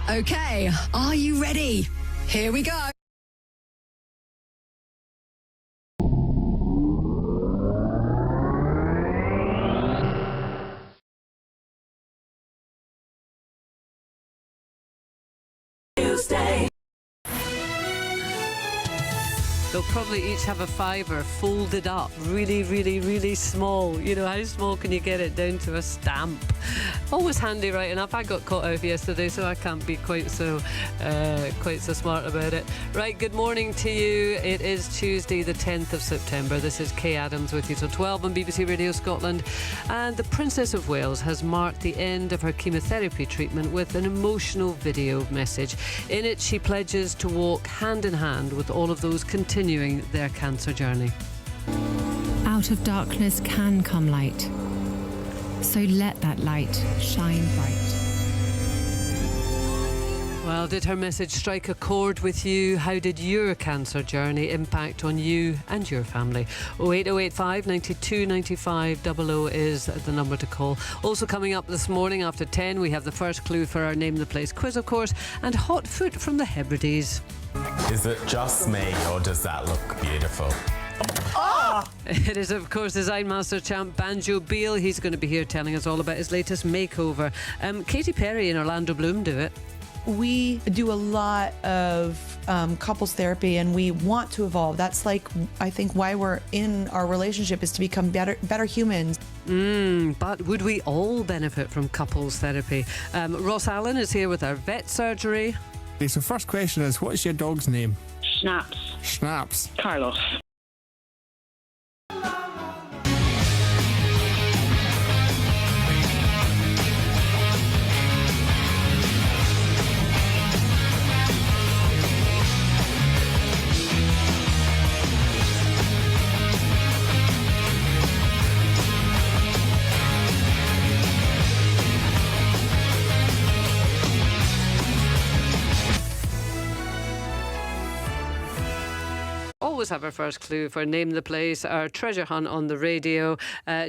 Okay, are you ready? Here we go. Tuesday. They'll probably each have a fiver folded up really, really, really small. You know, how small can you get it down to a stamp? Always handy right enough. I got caught out yesterday, so I can't be quite so smart about it. Right, good morning to you. It is Tuesday the 10th of September. This is Kay Adams with you till 12 on BBC Radio Scotland. And the Princess of Wales has marked the end of her chemotherapy treatment with an emotional video message. In it, she pledges to walk hand in hand with all of those continuing their cancer journey. Out of darkness can come light. So let that light shine bright. Well, did her message strike a chord with you? How did your cancer journey impact on you and your family? 08085 92 95 00 is the number to call. Also coming up this morning after 10, we have the first clue for our Name the Place quiz, of course, and hot foot from the Hebrides. Is it just me, or does that look beautiful? It is, of course, Design Master champ Banjo Beale. He's going to be here telling us all about his latest makeover. Katy Perry and Orlando Bloom do it. We do a lot of couples therapy, and we want to evolve. That's like, I think, why we're in our relationship, is to become better humans. But would we all benefit from couples therapy? Ross Allen is here with our vet surgery. Okay, so first question is, what's your dog's name? Schnapps. Schnapps. Carlos. Always have our first clue for Name the Place, our treasure hunt on the radio,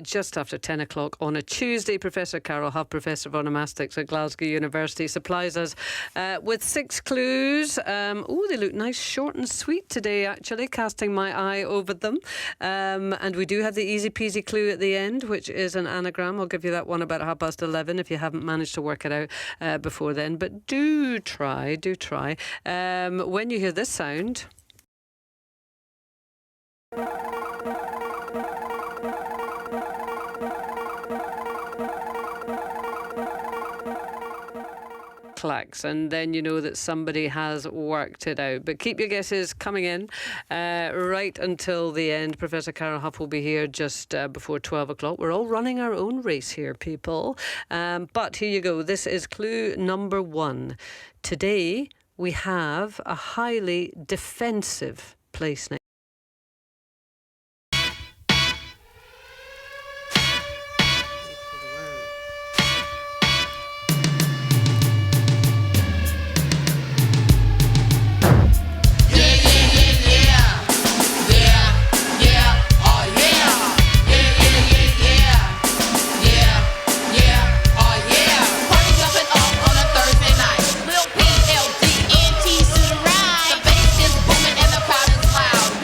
just after 10 o'clock on a Tuesday. Professor Carol Huff, Professor of Onomastics at Glasgow University, supplies us with 6 clues. They look nice, short and sweet today, actually, casting my eye over them. And we do have the easy peasy clue at the end, which is an anagram. I'll give you that one about 11:30 if you haven't managed to work it out before then. But do try. When you hear this sound... clacks, and then you know that somebody has worked it out. But keep your guesses coming in right until the end. Professor Carol Huff will be here just before 12 o'clock. We're all running our own race here, people. But here you go. This is clue number 1. Today we have a highly defensive place name. Lil PLD, NT to the ride. The bass is booming and the crowd is loud.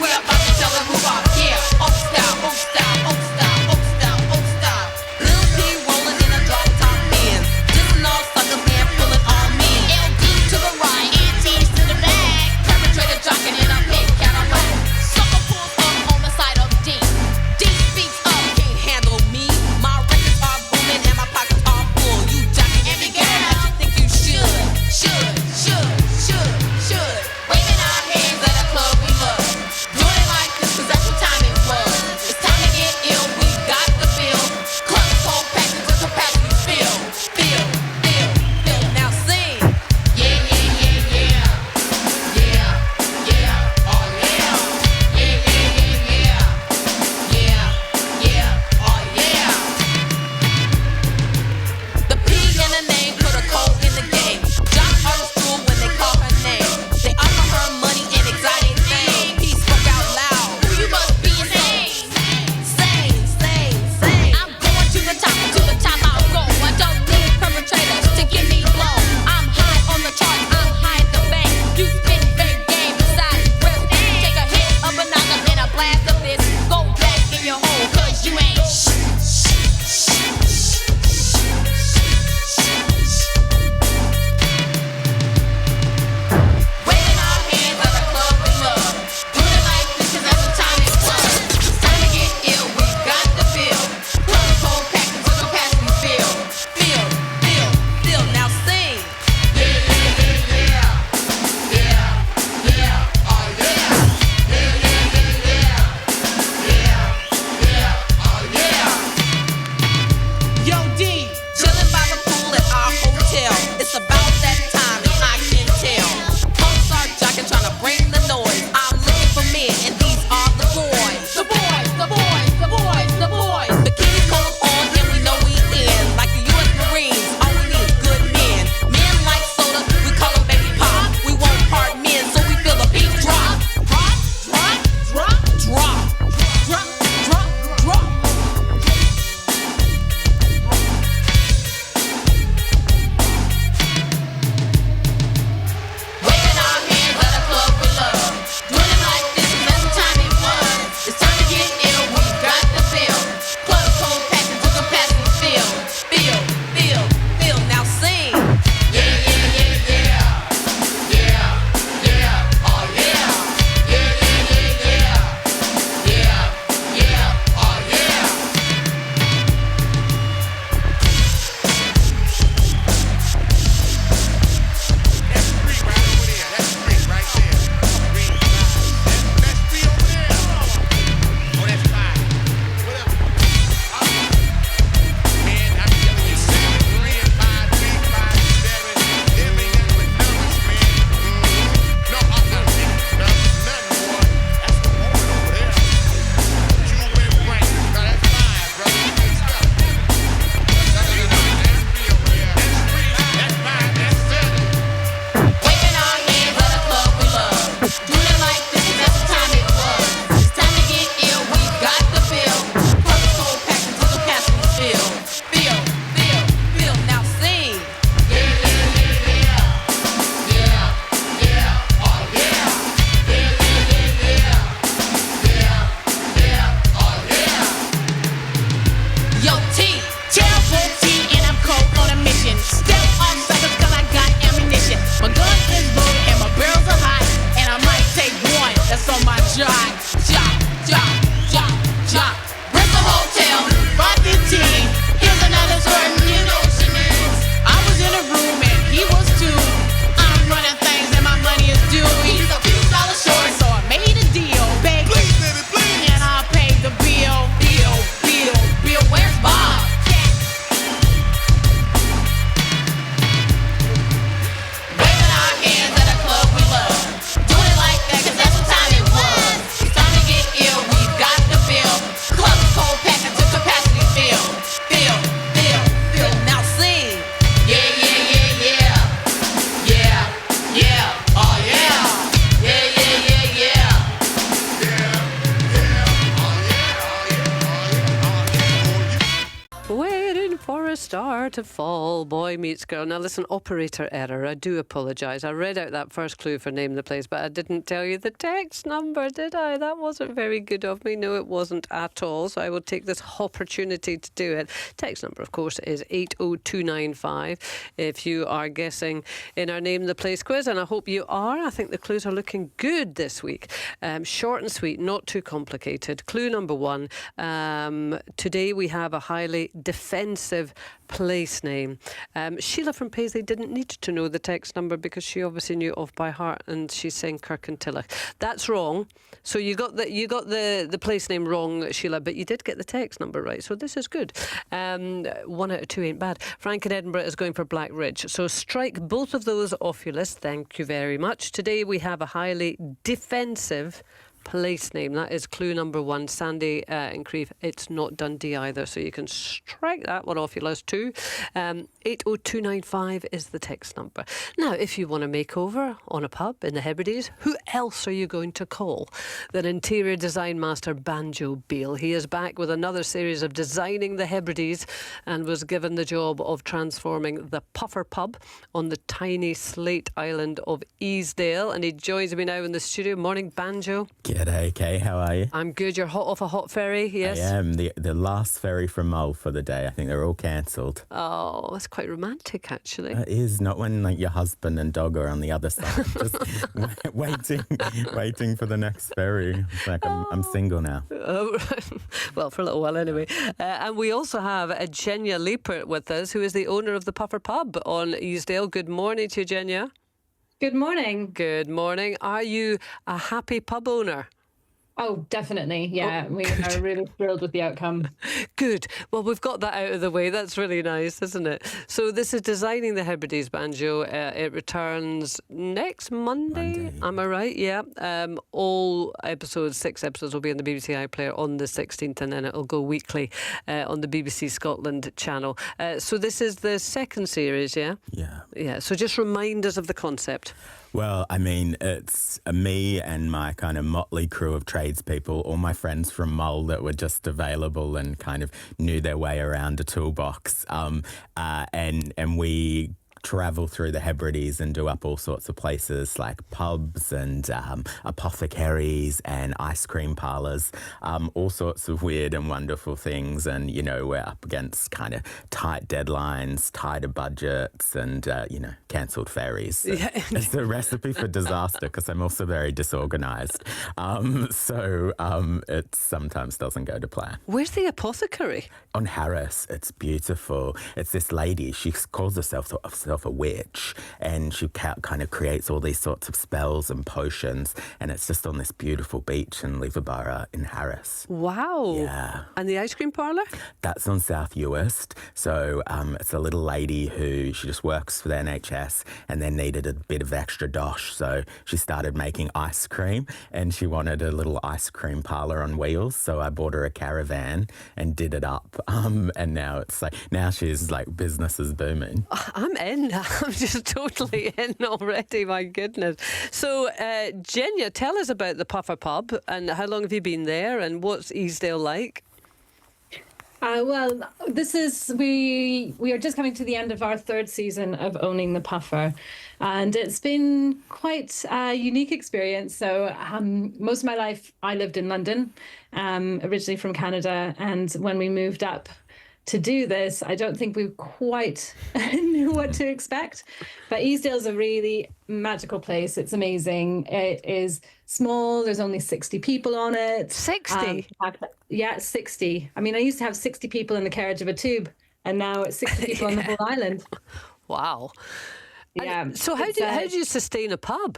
star to fall. Boy meets girl. Now listen, operator error. I do apologise. I read out that first clue for Name the Place, but I didn't tell you the text number, did I? That wasn't very good of me. No, it wasn't at all. So I will take this opportunity to do it. Text number, of course, is 80295. If you are guessing in our Name the Place quiz, and I hope you are. I think the clues are looking good this week. Short and sweet, not too complicated. Clue number one. Today we have a highly defensive place name. Sheila from Paisley didn't need to know the text number because she obviously knew it off by heart, and she's saying Kirkintilloch. That's wrong. So you got the place name wrong, Sheila, but you did get the text number right. So this is good. 1 out of 2 ain't bad. Frank in Edinburgh is going for Black Ridge. So strike both of those off your list. Thank you very much. Today we have a highly defensive place name. That is clue number one. Sandy in Crieff, it's not Dundee either, so you can strike that one off your list too. 80295 is the text number. Now, if you want a makeover on a pub in the Hebrides, who else are you going to call than interior design master Banjo Beale? He is back with another series of designing the Hebrides and was given the job of transforming the Puffer Pub on the tiny slate island of Easdale, and he joins me now in the studio. Morning, Banjo. G'day, Kay. How are you? I'm good. You're hot off a hot ferry, yes? I am. The last ferry from Mull for the day. I think they're all cancelled. Oh, that's quite romantic, actually. It is. Not when like your husband and dog are on the other side. Just waiting for the next ferry. It's like I'm single now. Oh, well, for a little while anyway. And we also have Genya Liepert with us, who is the owner of the Puffer Pub on Easdale. Good morning to you, Genya. Good morning. Good morning. Are you a happy pub owner? Oh, definitely. Yeah, we are really thrilled with the outcome. Good. Well, we've got that out of the way. That's really nice, isn't it? So this is Designing the Hebrides, Banjo. It returns next Monday. Am I right? Yeah. All episodes, 6 episodes, will be on the BBC iPlayer on the 16th, and then it'll go weekly on the BBC Scotland channel. So this is the second series, yeah? Yeah. Yeah. So just remind us of the concept. Well, I mean, it's me and my kind of motley crew of tradespeople, all my friends from Mull that were just available and kind of knew their way around a toolbox. And we travel through the Hebrides and do up all sorts of places like pubs and apothecaries and ice cream parlours, all sorts of weird and wonderful things. And, you know, we're up against kind of tight deadlines, tighter budgets and, cancelled ferries. So it's a recipe for disaster because I'm also very disorganised. So it sometimes doesn't go to plan. Where's the apothecary? On Harris. It's beautiful. It's this lady. She calls herself a witch, and she kind of creates all these sorts of spells and potions, and it's just on this beautiful beach in Leverborough in Harris. Wow. Yeah. And the ice cream parlour? That's on South Uist. So it's a little lady who, she just works for the NHS and then needed a bit of extra dosh, so she started making ice cream, and she wanted a little ice cream parlour on wheels, so I bought her a caravan and did it up, and now she's like, business is booming. I'm in. I'm just totally in already, my goodness. So, Genya, tell us about the Puffer Pub and how long have you been there and what's Easdale like? Well, we are just coming to the end of our 3rd season of owning the Puffer, and it's been quite a unique experience. So most of my life I lived in London, originally from Canada, and when we moved up to do this, I don't think we quite knew what to expect. But Easdale is a really magical place. It's amazing. It is small. There's only 60 people on it. 60? Yeah, 60. I mean, I used to have 60 people in the carriage of a tube, and now it's 60 people on the whole island. Wow. Yeah. And so how do you sustain a pub?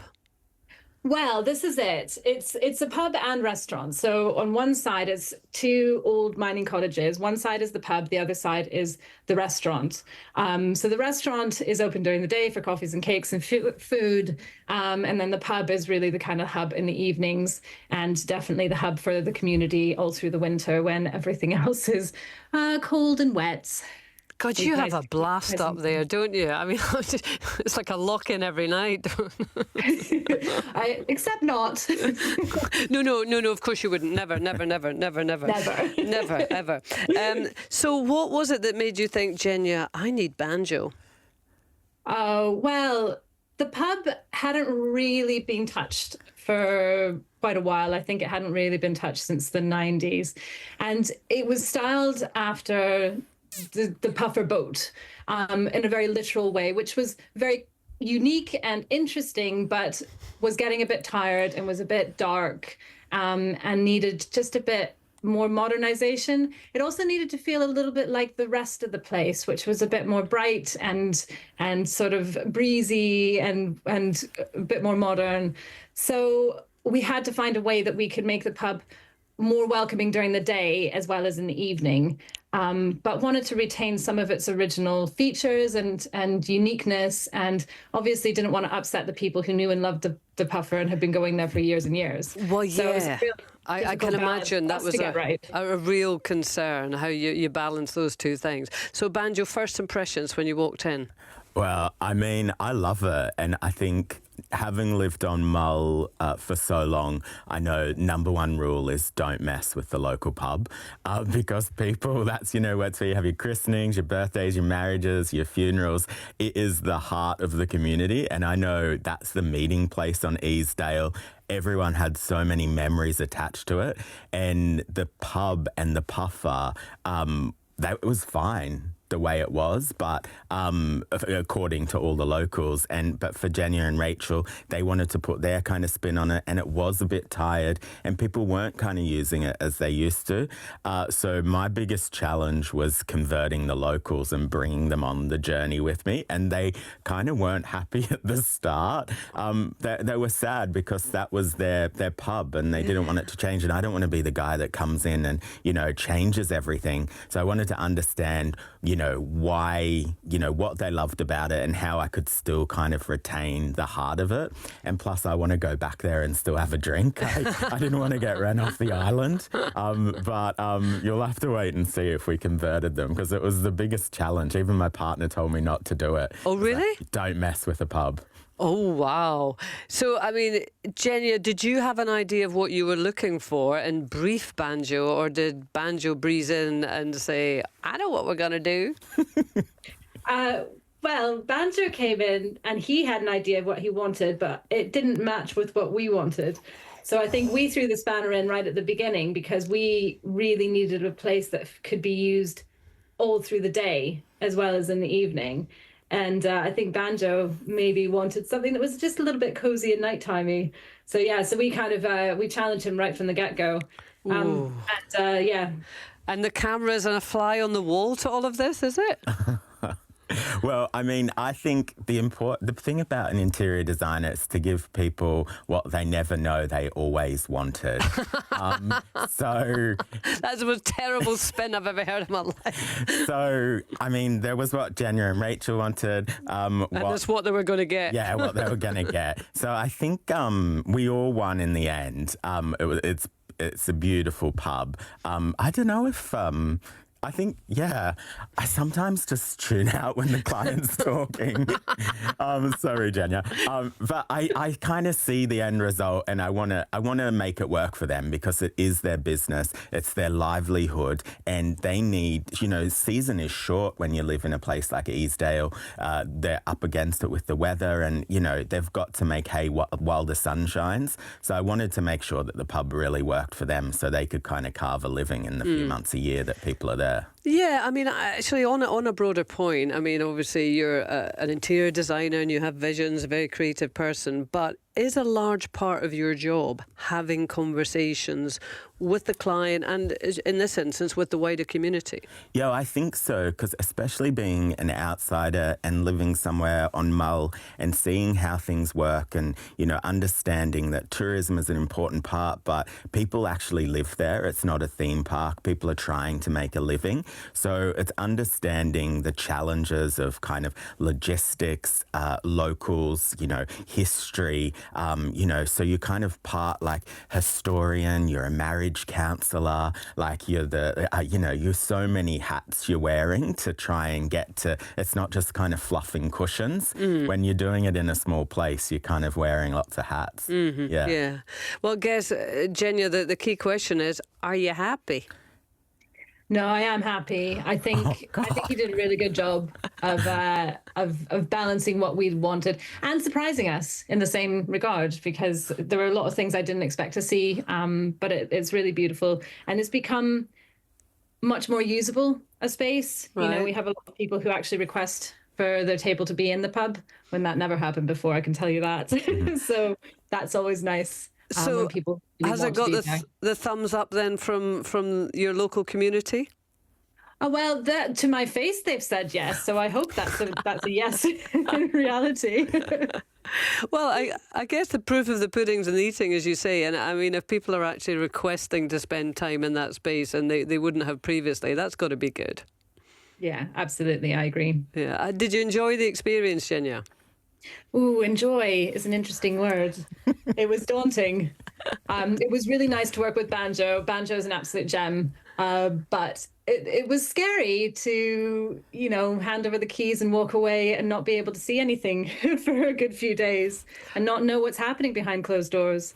Well, this is it. It's a pub and restaurant. So on one side is 2 old mining cottages. One side is the pub. The other side is the restaurant. So the restaurant is open during the day for coffees and cakes and food. And then the pub is really the kind of hub in the evenings, and definitely the hub for the community all through the winter when everything else is cold and wet. God, you have a blast up there, don't you? I mean, it's like a lock-in every night. Except not. No, of course you wouldn't. Never. Never, ever. So what was it that made you think, Genya, I need banjo? Well, the pub hadn't really been touched for quite a while. I think it hadn't really been touched since the 90s. And it was styled after the puffer boat in a very literal way, which was very unique and interesting, but was getting a bit tired and was a bit dark and needed just a bit more modernization. It also needed to feel a little bit like the rest of the place, which was a bit more bright and sort of breezy and a bit more modern. So we had to find a way that we could make the pub more welcoming during the day as well as in the evening, but wanted to retain some of its original features and uniqueness, and obviously didn't want to upset the people who knew and loved the puffer and had been going there for years and years. Well, yeah. So it was a real I can imagine that was a real concern, how you balance those two things. So, Banjo, first impressions when you walked in? Well, I mean, I love it. And I think having lived on Mull for so long, I know number one rule is don't mess with the local pub because people, that's, you know, where you have your christenings, your birthdays, your marriages, your funerals. It is the heart of the community. And I know that's the meeting place on Easdale. Everyone had so many memories attached to it. And the pub and the puffer, that was fine the way it was, but according to all the locals. But for Genya and Rachel, they wanted to put their kind of spin on it, and it was a bit tired, and people weren't kind of using it as they used to. So my biggest challenge was converting the locals and bringing them on the journey with me, and they kind of weren't happy at the start. They were sad because that was their pub, and they didn't want it to change, and I don't want to be the guy that comes in and, you know, changes everything. So I wanted to understand, you know, why, you know, what they loved about it and how I could still kind of retain the heart of it. And plus, I want to go back there and still have a drink. I didn't want to get run off the island. But you'll have to wait and see if we converted them, because it was the biggest challenge. Even my partner told me not to do it. Oh, really? Like, don't mess with a pub. Oh, wow. So, I mean, Genya, did you have an idea of what you were looking for and brief Banjo, or did Banjo breeze in and say, I know what we're going to do? Well, Banjo came in and he had an idea of what he wanted, but it didn't match with what we wanted. So I think we threw the spanner in right at the beginning because we really needed a place that could be used all through the day as well as in the evening. And I think Banjo maybe wanted something that was just a little bit cozy and nighttimey. So yeah, so we kind of we challenged him right from the get-go. Yeah. And the cameras and a fly on the wall to all of this, is it? Well, I mean, I think the thing about an interior designer is to give people what they never know they always wanted. So that's the most terrible spin I've ever heard in my life. So, I mean, there was what Genya and Rachel wanted. And that's what they were going to get. Yeah, what they were going to get. So I think we all won in the end. It's a beautiful pub. I don't know if... I think, yeah, I sometimes just tune out when the client's talking. Sorry, Genya. But I kind of see the end result, and I want to make it work for them because it is their business, it's their livelihood, and they need, you know, season is short when you live in a place like Easdale. They're up against it with the weather, and, you know, they've got to make hay while the sun shines. So I wanted to make sure that the pub really worked for them so they could kind of carve a living in the few months a year that people are there. Yeah, I mean, actually, on a broader point, I mean, obviously, you're an interior designer and you have visions, a very creative person, but is a large part of your job having conversations with the client and, in this instance, with the wider community? Yeah, I think so, because especially being an outsider and living somewhere on Mull and seeing how things work and, you know, understanding that tourism is an important part, but people actually live there. It's not a theme park. People are trying to make a living. So it's understanding the challenges of kind of logistics, locals, you know, history, you know, so you're kind of part like historian, you're a marriage counselor, like you're the, you know, you're so many hats you're wearing to try and get to, it's not just kind of fluffing cushions. When you're doing it in a small place, you're kind of wearing lots of hats. Yeah. Well, I guess, Genya, the key question is, are you happy? No, I am happy. I think you did a really good job of balancing what we wanted and surprising us in the same regard, because there were a lot of things I didn't expect to see. But it's really beautiful, and it's become much more usable a space. Right. You know, we have a lot of people who actually request for their table to be in the pub when that never happened before. I can tell you that. So that's always nice. So when people really has want it to got be there. the thumbs up then from your local community? Oh, well, to my face, they've said yes. So I hope that's a yes in reality. Well, I guess the proof of the pudding's in the eating, as you say. And I mean, if people are actually requesting to spend time in that space and they wouldn't have previously, that's got to be good. Yeah, absolutely. I agree. Yeah. Did you enjoy the experience, Genya? Ooh, enjoy is an interesting word. It was daunting. It was really nice to work with Banjo. Banjo is an absolute gem. But it was scary to, you know, hand over the keys and walk away and not be able to see anything for a good few days and not know what's happening behind closed doors.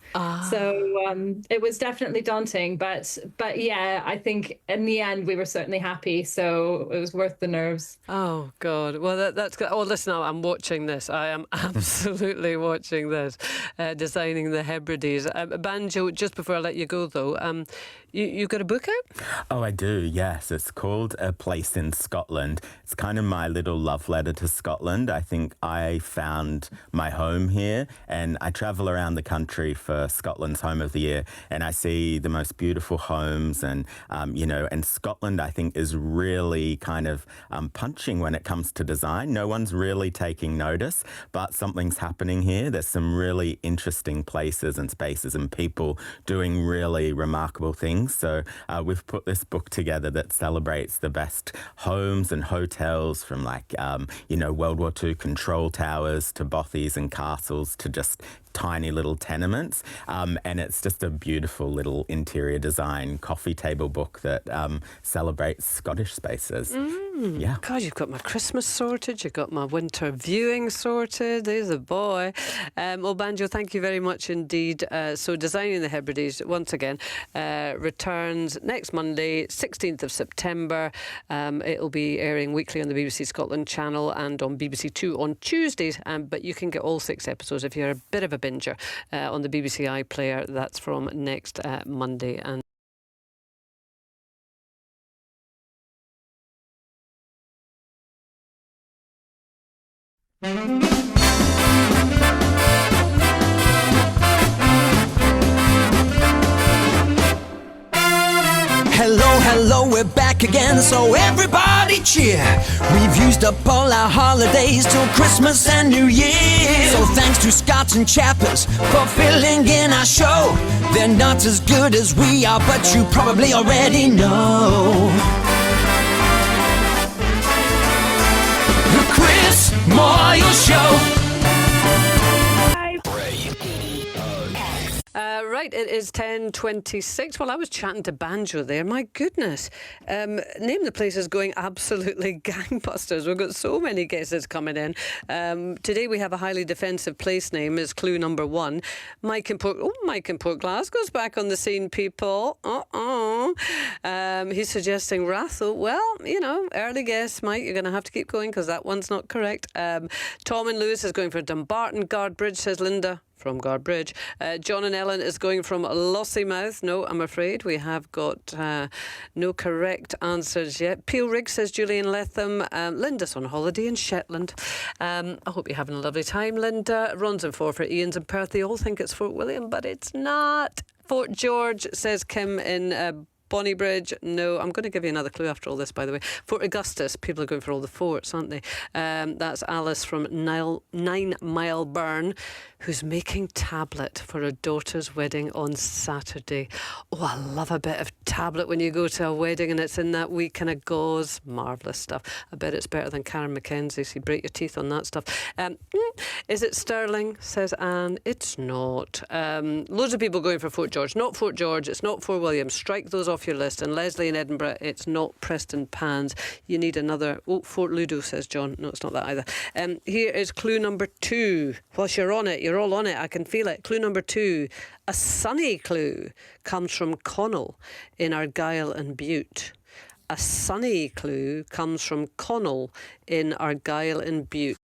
So it was definitely daunting. But yeah, I think in the end we were certainly happy. So it was worth the nerves. Oh, God. Well, that's good. Oh, listen, I'm watching this. I am absolutely watching this, designing the Hebrides. Banjo, just before I let you go, though, you got a book out? Oh, I do, yes. It's called A Place in Scotland. It's kind of my little love letter to Scotland. I think I found my home here, and I travel around the country for Scotland's Home of the Year, and I see the most beautiful homes, and, you know, and Scotland, I think, is really kind of punching when it comes to design. No one's really taking notice, but something's happening here. There's some really interesting places and spaces and people doing really remarkable things. So we've put this book together that celebrates the best homes and hotels from like, you know, World War II control towers to bothies and castles to just tiny little tenements. And it's just a beautiful little interior design coffee table book that celebrates Scottish spaces. Yeah. God, you've got my Christmas sorted, you've got my winter viewing sorted. There's a boy. Well, Banjo, thank you very much indeed. So Designing the Hebrides, once again, returns next Monday, 16th of September. It'll be airing weekly on the BBC Scotland channel and on BBC Two on Tuesdays. But you can get all 6 episodes if you're a bit of a binger on the BBC iPlayer. That's from next Monday. And Hello, we're back again, so everybody cheer. We've used up all our holidays till Christmas and New Year. So thanks to Scots and Chappers for filling in our show. They're not as good as we are, but you probably already know. The Chris Moyle Show. Right, it is 10:26. Well, I was chatting to Banjo there. My goodness. Name the Place is going absolutely gangbusters. We've got so many guesses coming in. Today we have a highly defensive place name is clue number 1. Mike in Port Glasgow's back on the scene, people. He's suggesting Rathel. Well, you know, early guess, Mike. You're going to have to keep going because that one's not correct. Tom and Lewis is going for Dumbarton. Guardbridge, says Linda from Guardbridge. John and Ellen is going from Lossiemouth. No, I'm afraid we have got no correct answers yet. Peel Rig, says Julian Letham. Linda's on holiday in Shetland. I hope you're having a lovely time, Linda. Ron's in for Ian's in Perth. They all think it's Fort William, but it's not. Fort George, says Kim in Bonnybridge, no. I'm going to give you another clue after all this, by the way. Fort Augustus, people are going for all the forts, aren't they? That's Alice from 9 Mile Burn, who's making tablet for her daughter's wedding on Saturday. Oh, I love a bit of tablet when you go to a wedding and it's in that wee kind of gauze. Marvellous stuff. I bet it's better than Karen McKenzie, so you break your teeth on that stuff. Is it Stirling, says Anne? It's not. Loads of people going for Fort George. Not Fort George, it's not Fort William. Strike those off your list. And Leslie in Edinburgh, it's not Preston Pans. You need another. Oh, Fort Ludo, says John. No, it's not that either. Here is clue number 2. Whilst you're on it, you're all on it, I can feel it. Clue number 2. A sunny clue comes from Connell in Argyll and Bute. A sunny clue comes from Connell in Argyll and Bute.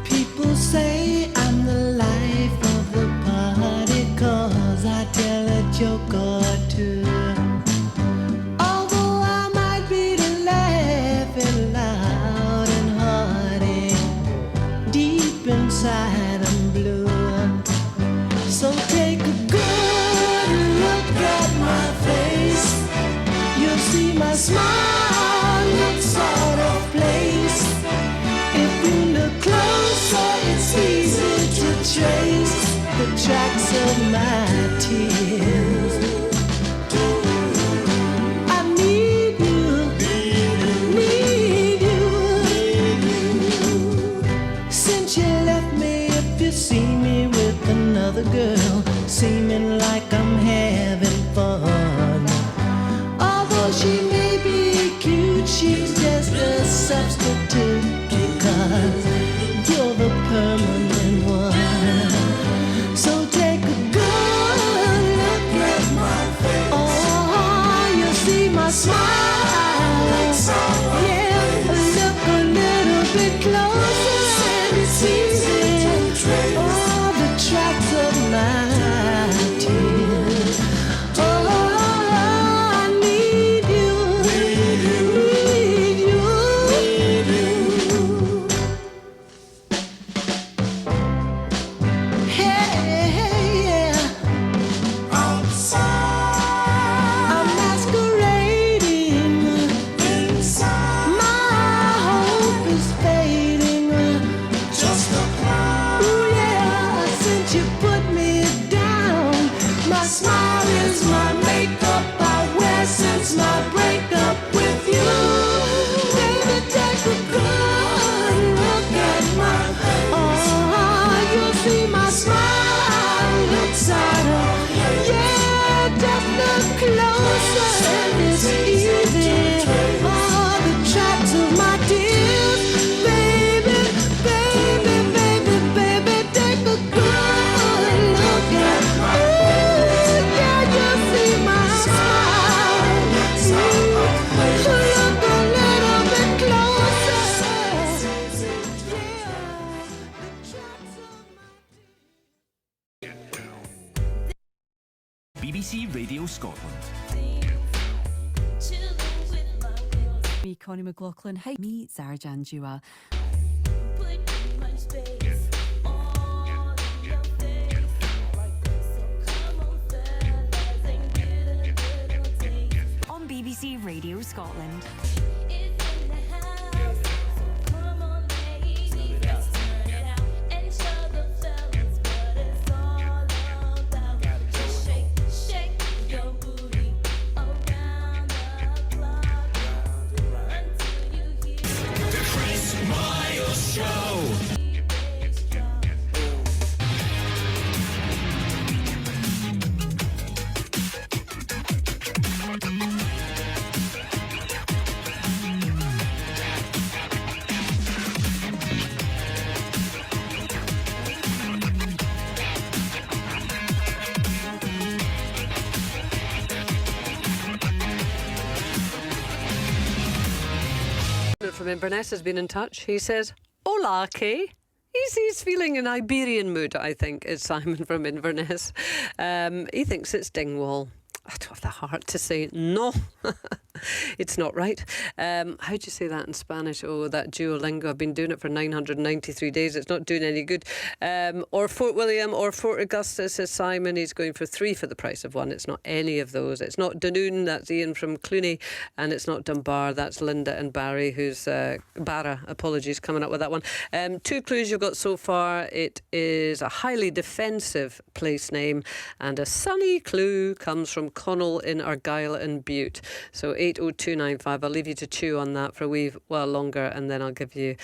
People say I'm the life of the party 'cause I tell a joke or two. Although I might be laughing loud and hearty, deep inside I'm blue. So take a good look at my face. You'll see my smile looks sort of place. If you look closer, it's easy to trace the tracks of my tears. I need you, need you. Since you left me, if you see me with another girl, seeming like I'm having fun. Although she may be cute, she's just a substitute, because you're the permanent one. So take a good look at my face. Oh, you see my smile. Yeah, look a little bit closer and it's easy. Oh, the tracks of my tears. Oh, I need you, need you. Hey, outside I'm masquerading inside. My hope is fading. Just a cloud. Ooh, yeah, since you put me down, my smile is my makeup I wear since my breakup with you. Baby, take a good look at my face. Oh, you'll see my smile looks sort of. Yeah, just look closer and it's easy. Oh, the tracks of my tears. Baby, baby, baby, baby, take a good look at my face. Yeah, you'll see my smile. Look a little bit closer. BBC Radio Scotland. Me, Connie McLaughlin. Hi, me, Zarjan Jua. On BBC Radio Scotland. From Inverness has been in touch. He says, "Hola, Kay." He's feeling in Iberian mood, I think, is Simon from Inverness. He thinks it's Dingwall. I don't have the heart to say no. It's not right. How do you say that in Spanish? Oh, that Duolingo. I've been doing it for 993 days. It's not doing any good. Or Fort William or Fort Augusta, says Simon. He's going for 3 for the price of 1. It's not any of those. It's not Dunoon, that's Ian from Clooney. And it's not Dunbar, that's Linda and Barry, who's Barra, apologies, coming up with that one. 2 clues you've got so far. It is a highly defensive place name. And a sunny clue comes from Connell in Argyll and Butte. So 80295. I'll leave you to chew on that for a wee while longer, and then I'll give you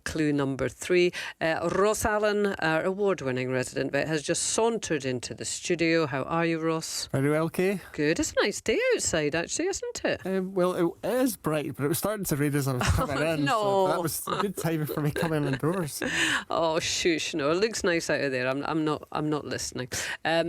clue number 3. Ross Allen, our award-winning resident vet, has just sauntered into the studio. How are you, Ross? Very well, Kay. Good. It's a nice day outside, actually, isn't it? Well, it is bright, but it was starting to rain as I was coming in. no. So that was a good time for me coming indoors. Oh, shush! No, it looks nice out of there. I'm not listening.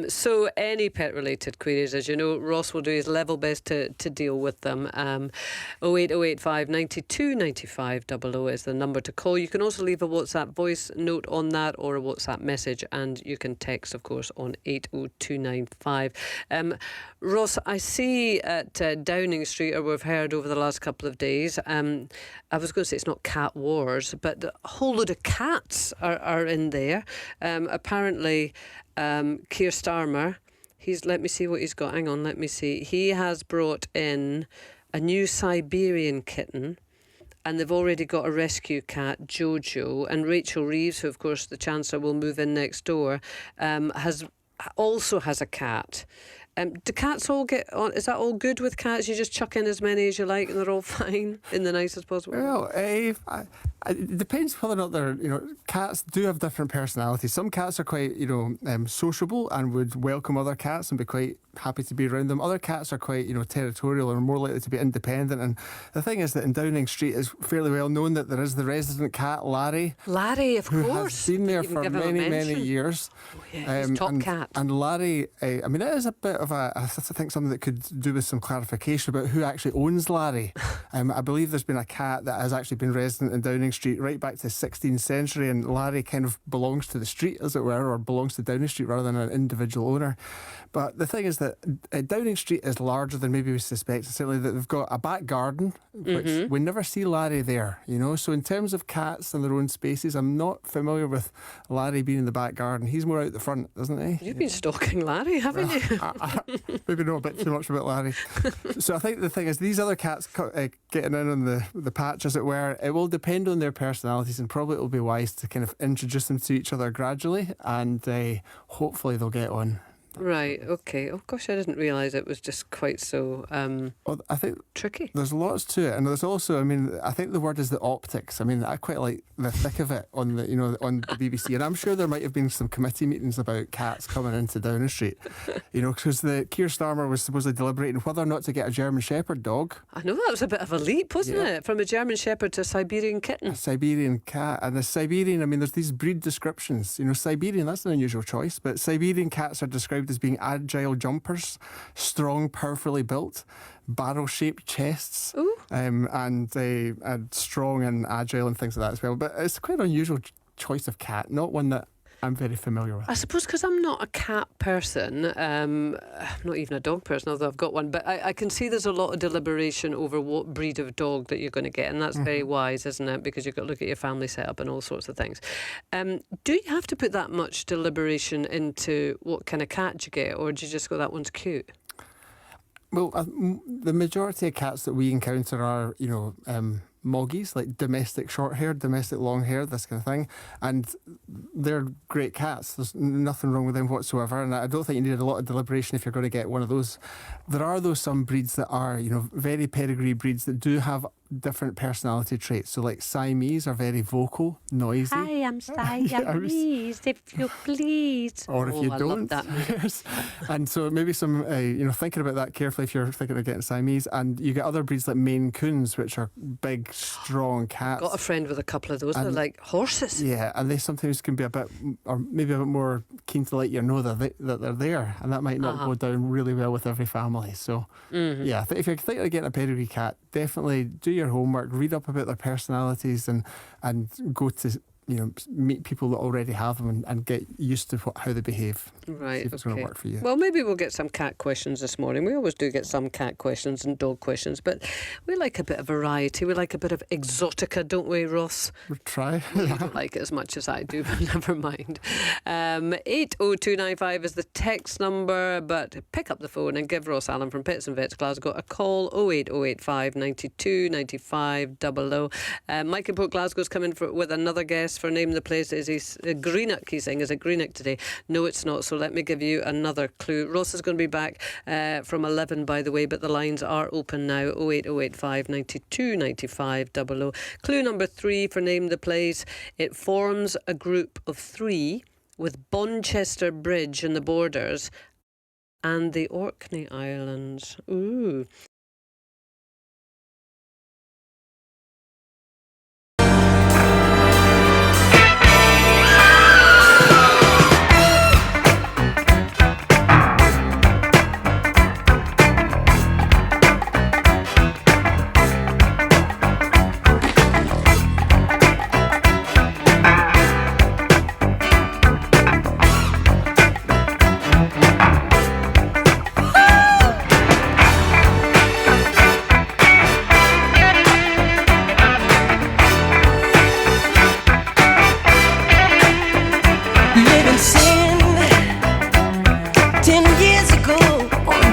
So any pet-related queries, as you know, Ross will do his level best to deal with them. 08085 92 95 00 is the number to call. You can also leave a WhatsApp voice note on that, or a WhatsApp message, and you can text, of course, on 80295. Ross, I see at Downing Street, or we've heard over the last couple of days, I was going to say it's not cat wars, but a whole load of cats are in there. Apparently, Keir Starmer, let me see what he's got. Hang on, let me see. He has brought in a new Siberian kitten, and they've already got a rescue cat, Jojo, and Rachel Reeves, who of course the Chancellor will move in next door, also has a cat. Do cats all get on? Is that all good with cats? You just chuck in as many as you like and they're all fine in the nicest possible way? Well, it depends whether or not they're, cats do have different personalities. Some cats are quite, sociable and would welcome other cats and be quite happy to be around them. Other cats are quite, territorial and more likely to be independent. And the thing is that in Downing Street it's fairly well known that there is the resident cat, Larry. Larry, of who course. Has been there for many years. Oh, yeah, he's top cat. And Larry, it is a bit of I think something that could do with some clarification about who actually owns Larry. I believe there's been a cat that has actually been resident in Downing Street right back to the 16th century, and Larry kind of belongs to the street, as it were, or belongs to Downing Street rather than an individual owner. But the thing is that Downing Street is larger than maybe we suspect. Certainly that they've got a back garden, which we never see Larry there, So in terms of cats and their own spaces, I'm not familiar with Larry being in the back garden. He's more out the front, isn't he? You've been stalking Larry, haven't you? Maybe know a bit too much about Larry. So I think the thing is, these other cats getting in on the patch, as it were, it will depend on their personalities, and probably it will be wise to kind of introduce them to each other gradually, and hopefully they'll get on. Right, okay. Oh gosh, I didn't realise it was just quite so I think tricky. There's lots to it, and there's also, I think the word is the optics. I quite like the thick of it on the on the BBC, and I'm sure there might have been some committee meetings about cats coming into Downing Street, because the Keir Starmer was supposedly deliberating whether or not to get a German Shepherd dog. I know, that was a bit of a leap, wasn't it? From a German Shepherd to a Siberian kitten. A Siberian cat, and the Siberian, there's these breed descriptions. Siberian, that's an unusual choice, but Siberian cats are described as being agile jumpers, strong, powerfully built, barrel-shaped chests, and strong and agile and things like that as well. But it's quite an unusual choice of cat, not one that I'm very familiar with. I suppose because I'm not a cat person, I'm not even a dog person, although I've got one, but I can see there's a lot of deliberation over what breed of dog that you're going to get, and that's very wise, isn't it? Because you've got to look at your family setup and all sorts of things. Do you have to put that much deliberation into what kind of cat you get, or do you just go, that one's cute? Well, the majority of cats that we encounter are, moggies, like domestic short-haired, domestic long-haired, this kind of thing, and they're great cats. There's nothing wrong with them whatsoever, and I don't think you need a lot of deliberation if you're going to get one of those. There are, though, some breeds that are, very pedigree breeds that do have different personality traits. So, like Siamese are very vocal, noisy. Hi, I'm Siamese, if you please. Or if you I don't. love that. Yes. And so maybe some, thinking about that carefully if you're thinking of getting Siamese. And you get other breeds like Maine Coons, which are big, strong cats. Got a friend with a couple of those. They're like horses. Yeah, and they sometimes can be a bit, or maybe a bit more keen to let you know that they're there, and that might not go down really well with every family. So, yeah, if you're thinking of getting a pedigree cat, definitely do your homework, read up about their personalities, and go to meet people that already have them and get used to how they behave. Right, See if it's going to work for you. Well, maybe we'll get some cat questions this morning. We always do get some cat questions and dog questions, but we like a bit of variety. We like a bit of exotica, don't we, Ross? We'll try. You don't like it as much as I do, but never mind. 80295 is the text number, but pick up the phone and give Ross Allen from Pets and Vets Glasgow a call. 08085 92 95 00. Mike in Port Glasgow's coming with another guest for Name the Place. Is he Greenock? He's saying, is it Greenock today? No, it's not. So let me give you another clue. Ross is going to be back from 11, by the way, but the lines are open now. 08085 92 95 00. Clue number 3 for Name the Place. It forms a group of 3 with Bonchester Bridge in the borders and the Orkney Islands. Ooh.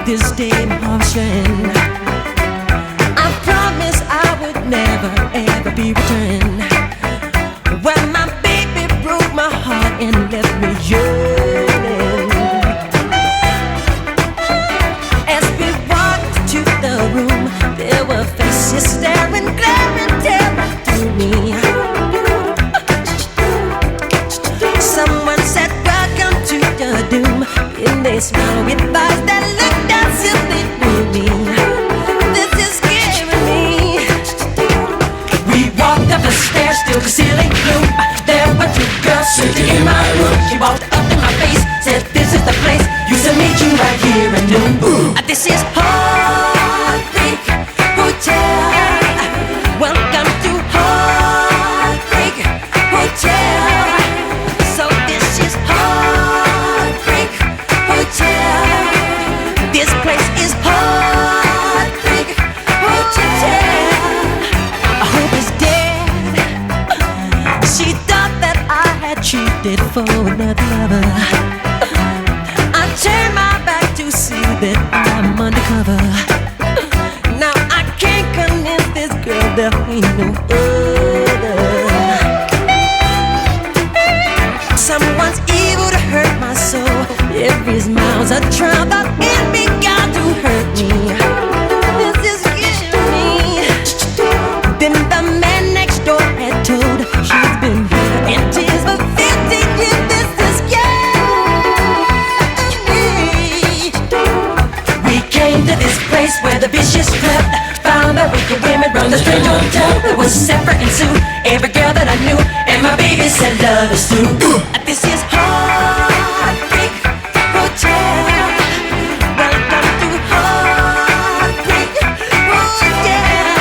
This day motion, I promise I would never ever be returned. When my baby broke my heart and left me yearning. As we walked to the room, there were faces staring, glaring terror through me. Someone said, "Welcome to your doom," and they smiled with eyes that looked as if they knew me. This is scaring me. We walked up the stairs, still the ceiling gloom. There were 2 girls sitting in my room. She walked up in my face, said, "This is the place. Used to meet you right here at noon." This is Heartbreak Hotel. Welcome to Heartbreak Hotel. So this is Heartbreak Hotel. This place is Heartbreak Hotel. I hope it's dead. She thought that I had cheated for another lover. I turned my back to see that I'm undercover. Now I can't convince this girl there ain't no other. Someone's evil to hurt my soul. Every smile's a trial that it began to hurt me. This is getting me. Then the man next door had told she's been here in tears for 15 years. This is getting me. We came to this place where the vicious crept. Found that wicked women run the strange hotel. It was separate and Sue, every girl that I knew, and my baby said love is through. This is Heartbreak Hotel. Welcome to Heartbreak Hotel.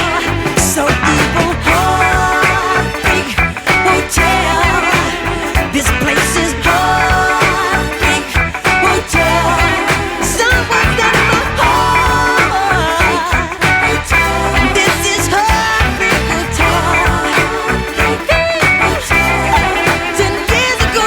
So evil Heartbreak Hotel. This place is Heartbreak Hotel. Someone's got my heart. This is Heartbreak Hotel. 10 years ago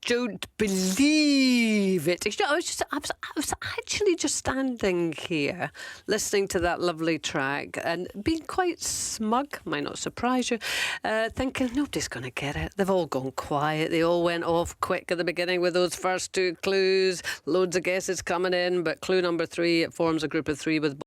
don't believe it. You know, I was actually just standing here listening to that lovely track and being quite smug, might not surprise you, thinking nobody's going to get it. They've all gone quiet. They all went off quick at the beginning with those first two clues. Loads of guesses coming in, but clue number 3, it forms a group of 3 with